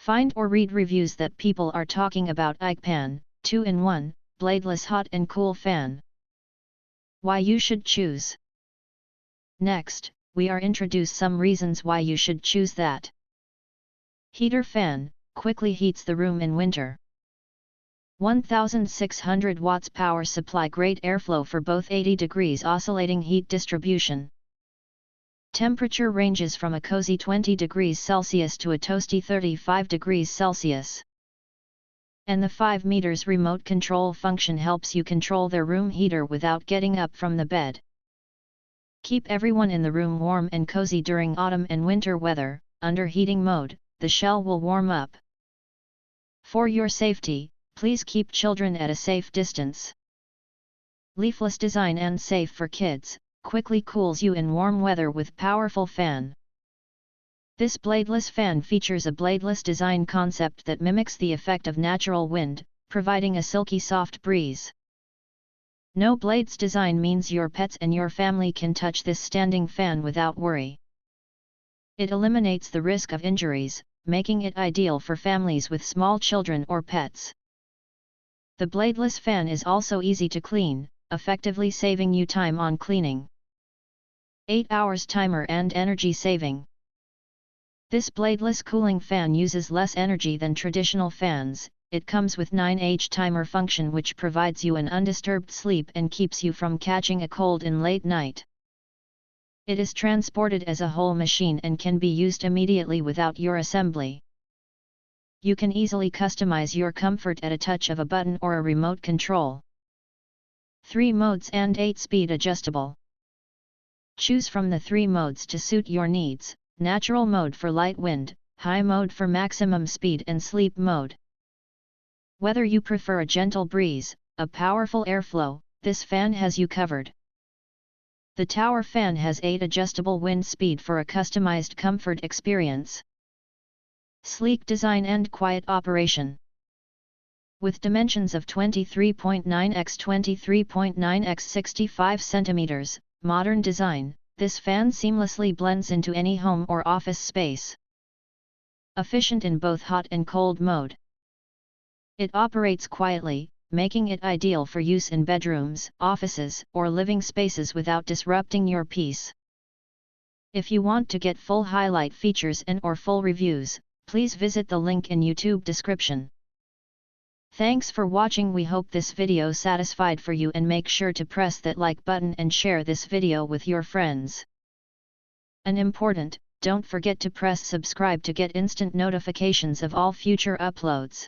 Find or read reviews that people are talking about AICPAN, 2-in-1, bladeless hot and cool fan. Why you should choose. Next, we are introduce some reasons why you should choose that. Heater fan, quickly heats the room in winter. 1600 watts power supply, great airflow for both 80 degrees oscillating heat distribution. Temperature ranges from a cozy 20 degrees Celsius to a toasty 35 degrees Celsius. And the 5 meters remote control function helps you control their room heater without getting up from the bed. Keep everyone in the room warm and cozy during autumn and winter weather. Under heating mode, the shell will warm up. For your safety, please keep children at a safe distance. Leafless design and safe for kids, quickly cools you in warm weather with powerful fan. This bladeless fan features a bladeless design concept that mimics the effect of natural wind, providing a silky soft breeze. No blades design means your pets and your family can touch this standing fan without worry. It eliminates the risk of injuries, making it ideal for families with small children or pets. The bladeless fan is also easy to clean, effectively saving you time on cleaning. 8 hours timer and energy saving. This bladeless cooling fan uses less energy than traditional fans. It comes with 9H timer function which provides you an undisturbed sleep and keeps you from catching a cold in late night. It is transported as a whole machine and can be used immediately without your assembly. You can easily customize your comfort at a touch of a button or a remote control. 3 modes and 8-speed adjustable. Choose from the 3 modes to suit your needs: natural mode for light wind, high mode for maximum speed, and sleep mode. Whether you prefer a gentle breeze, a powerful airflow, this fan has you covered. The tower fan has 8 adjustable wind speed for a customized comfort experience. Sleek design and quiet operation. With dimensions of 23.9 x 23.9 x 65 cm, modern design, this fan seamlessly blends into any home or office space. Efficient in both hot and cold mode. It operates quietly, making it ideal for use in bedrooms, offices, or living spaces without disrupting your peace. If you want to get full highlight features and/or full reviews, please visit the link in YouTube description. Thanks for watching. We hope this video satisfied for you, and make sure to press that like button and share this video with your friends. And important, don't forget to press subscribe to get instant notifications of all future uploads.